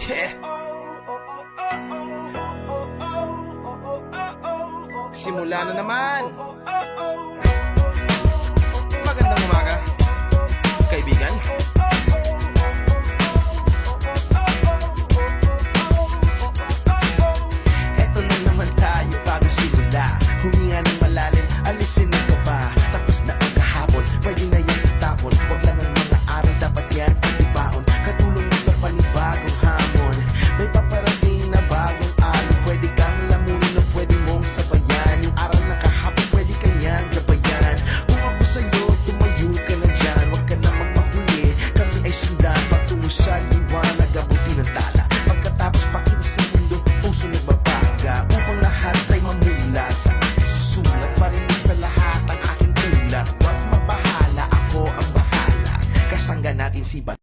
Yeah. Simula na naman. Magandang umaga, kaibigan. Eto na naman tayo bago simula. Huminga ng malalim, alisin ang kaba. Tapos na ang kahapon, pwede na yung tapon. Huwag lang ang mga araw, dapat yan ang ibaon. Katulong mo sa panibagong hamon. May paparating na bagong alon. Pwede kang lamunin o pwede mong sabayan. Yung araw na kahapon, pwede kanyang gabayan. Kung ako sa'yo, tumayo ka na dyan. Huwag ka na magmahuli, kami ay sundan. Patungo sa liwanag, abuti ng tala. Pagkatapos pakita sa mundo, puso nagbabaga. Upang lahat ay mamulat sa aking susulat. Marinig sa lahat ang aking ulat. Huwag mabahala, ako ang bahala. Kasangga natin si Bat.